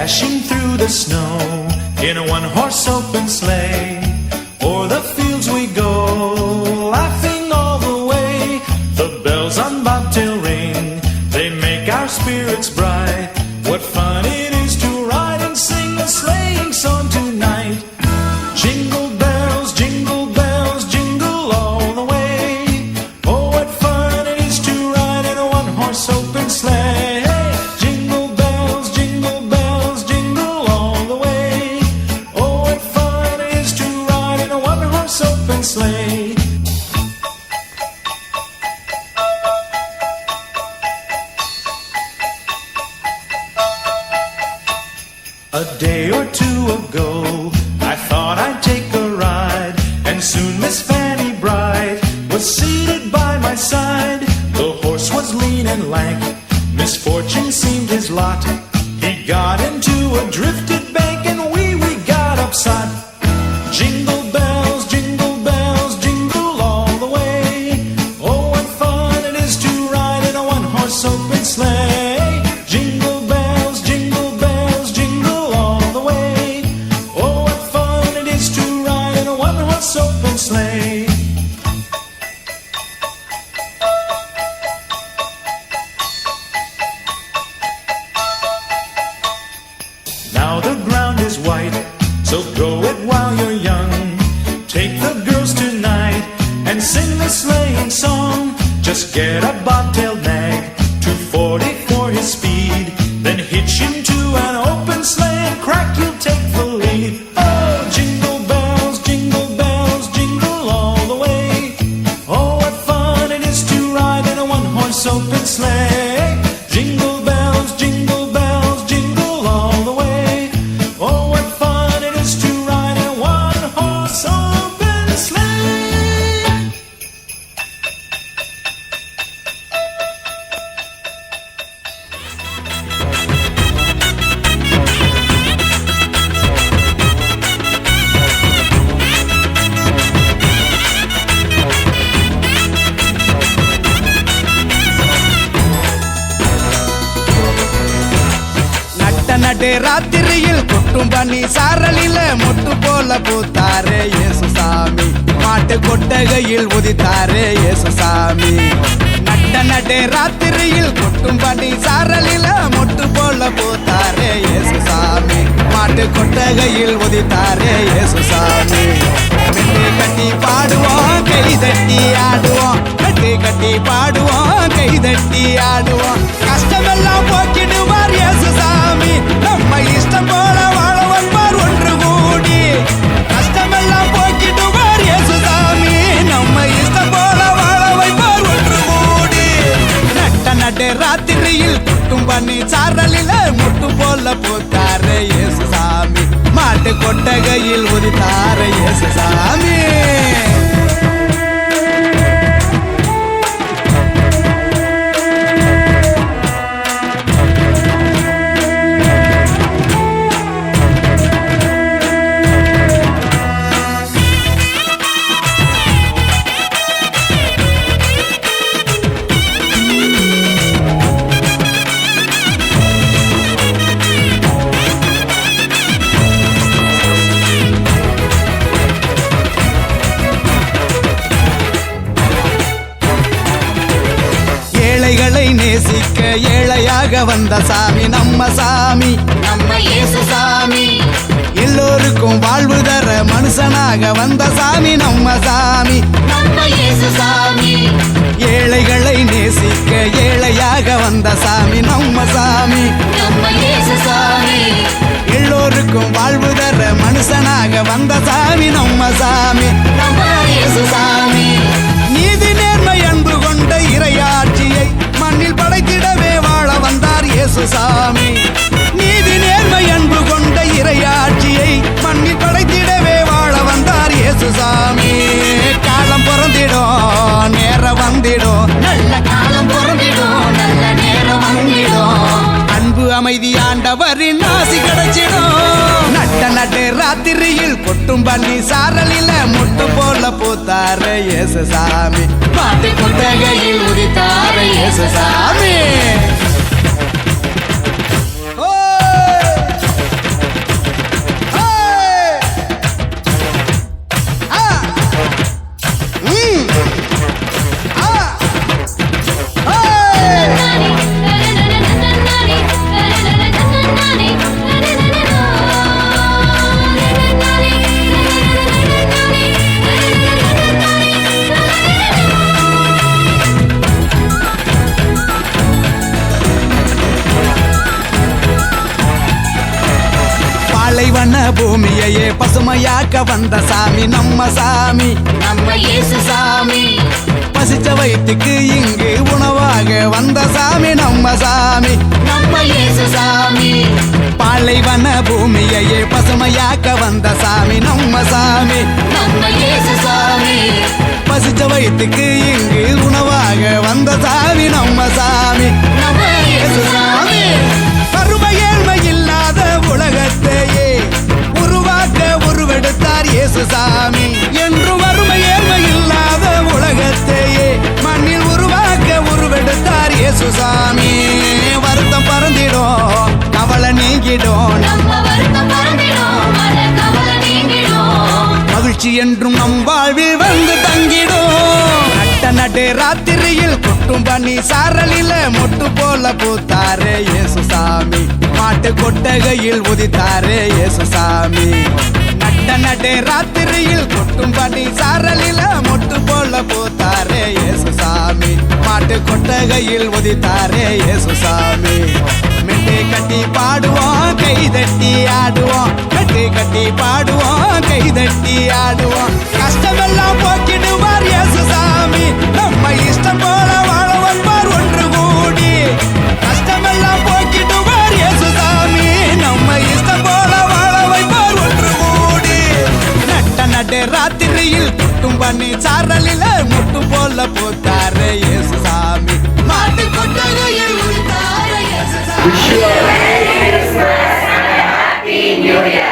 dashing through the snow in a one-horse open sleigh. O'er the fields we go, laughing all the way. The bells on bobtail ring, they make our spirits bright. What fun it is to ride and sing a sleighing song tonight. Jingle bells, jingle bells, jingle all the way. Oh, what fun it is to ride in a one-horse open sleigh. Jingle bells, jingle bells, jingle all the way. Oh, what fun it is to ride in a one-horse open sleigh. A day or two ago, I thought I'd take a ride, and soon Miss Fanny Bright was seated by my side. The horse was lean and lank, misfortune seemed his lot. He got into a drifted bank, and we got upset. Jingle bells, jingle bells, jingle all the way. Oh, what fun it is to ride in a one-horse open sleigh. Jingle bells, jingle bells, jingle all the way. Oh, what fun it is to ride in a one-horse open sleigh. Now the ground is white, so go it while you're young. Take the girls tonight and sing the sleighing song. Just get a bobtail nag, 240 for his speed. Then hitch him to an open sleigh and crack, you'll take the lead. Oh, jingle bells, jingle bells, jingle all the way. Oh, what fun it is to ride in a one-horse open sleigh. Jingle bells, jingle bells, jingle all the way. Oh, what fun it is to ride in a one-horse open sleigh. நட்டே ராத்திரியில் கொட்டும் பனி சாரலில மொட்டு போல பூத்தாரே இயேசுசாமி. மாட்டு கொட்டகையில் உதித்தாரே இயேசுசாமி. நட்டே ராத்திரியில் கொட்டும் பனி சாரலில மொட்டு போல பூத்தாரே இயேசுசாமி. மாட்டு கொட்டகையில் உதித்தாரே இயேசுசாமி. மெட்டு கட்டி பாடுவோம், கை தட்டி ஆடுவோம். மெட்டு கட்டி பாடுவோம், கை தட்டி ஆடுவோம். கஷ்டமெல்லாம் போக்கிடுவார் இயேசுசாமி. நம்ம இஷ்டம் போல வாழ வைப்பார் ஒன்று கூடி. கஷ்டமெல்லாம் போக்கிடுவார் இயேசுசாமி. நம்ம இஷ்டம் போல வாழ வைப்பார் ஒன்று கூடி. நட்டே ராத்திரியில் கொட்டும் பனி சாரலில முட்டு போல பூத்தாரே இயேசுசாமி. மாட்டு கொட்டகையில் உதித்தாரே இயேசுசாமி. ஏழைகளை நேசிக்க ஏழையாக வந்த சாமி நம்ம சாமி. நம்ம இயேசுசாமி. எல்லோருக்கும் வாழ்வு தர மனுஷனாக வந்த சாமி நம்ம சாமி. நம்ம இயேசுசாமி. ஏழைகளை நேசிக்க ஏழையாக வந்த சாமி நம்ம சாமி. நம்ம இயேசுசாமி. எல்லோருக்கும் வாழ்வு தர மனுஷனாக வந்த சாமி நம்ம சாமி. நம்ம இயேசுசாமி. நீதி நேர்மை அன்பு கொண்ட இறையாட்சியை மண்ணில் படைத்திடவே வாழ வந்தார் இயேசுசாமி. நீதி நேர்மை அன்பு கொண்ட இறையாட்சியை மண்ணில் படைத்திடவே வாழ வந்தார் இயேசுசாமி. காலம் பிறந்திடும், நேரம் வந்திடும், நல்ல காலம் பிறந்திடும், நல்ல நேரம் வந்திடும். அன்பு அமைதி ஆண்டவரின் ஆசி கிடைச்சிடும். நட்டே ராத்திரியில் கொட்டும் பனி சாரலில முட்டு போல பூத்தாரே இயேசுசாமி. மாட்டு கொட்டகையில் உதித்தாரே இயேசுசாமி. பூமியையே பசுமையாக்க வந்த சாமி நம்ம சாமி. நம்ம இயேசு சாமி. பசிச்ச வயிற்றுக்கு இங்கு உணவாக வந்த சாமி நம்ம சாமி. நம்ம இயேசு சாமி. பாலைவன பூமியையே பசுமையாக்க வந்த சாமி நம்ம சாமி. நம்ம இயேசு சாமி. பசிச்ச வயிற்றுக்கு இங்கு உணவாக வந்த சாமி நம்ம சாமி. நம்ம இயேசு சாமி. வறுமை ஏழ்மை இல்லாத உலகத்தையே உருவாக்க உருவெடுத்தார் இயேசு சாமி. என்று வறுமை ஏழ்மை இல்லாத உலகத்தையே மண்ணில் உருவாக்க உருவெடுத்தார் இயேசு சாமி. வருத்தம் பறந்திடும் கவலை நீங்கிடும், நம்ம வருத்தம் பறந்திடும், மன கவலை நீங்கிடும். மகிழ்ச்சி என்றும் நம் வாழ்வில் வந்து தங்கிடும். நட்ட நடு ராத்திரியில் கொட்டும் பனி சாரலில மொட்டு போல பூத்தாரே இயேசு சாமி. மாட்டு கொட்டகையில் உதித்தாரே இயேசு சாமி. நட்ட நடு ராத்திரியில் கொட்டும் பனி சாரலில மொட்டு போல பூத்தாரே இயேசு சாமி. மாட்டு கொட்டகையில் உதித்தாரே இயேசு சாமி. மெட்டை கட்டி பாடுவோம் கைதட்டி ஆடுவோம், மெட்டை கட்டி பாடுவோம் கைதட்டி ஆடுவோம். கஷ்டமெல்லாம் போக்கிடுவார் இயேசு சாமி. நம்ம இஷ்டம் போல வாழ வைப்பார் ஒன்று கூடி. கஷ்டமெல்லாம் போக்கிடுவார் இயேசு சாமி. நம்ம இஷ்டம் போல வாழ வைப்பார் ஒன்று கூடி. நட்ட நடு ராத்திரியில் கொட்டும் பண்ணி சாரலில முட்டு போல பூத்தாரே இயேசு சாமி. மாட்டு கொட்டகையில் உதித்தாரே இயேசு சாமி. Wish you a Merry Christmas and a Happy New Year.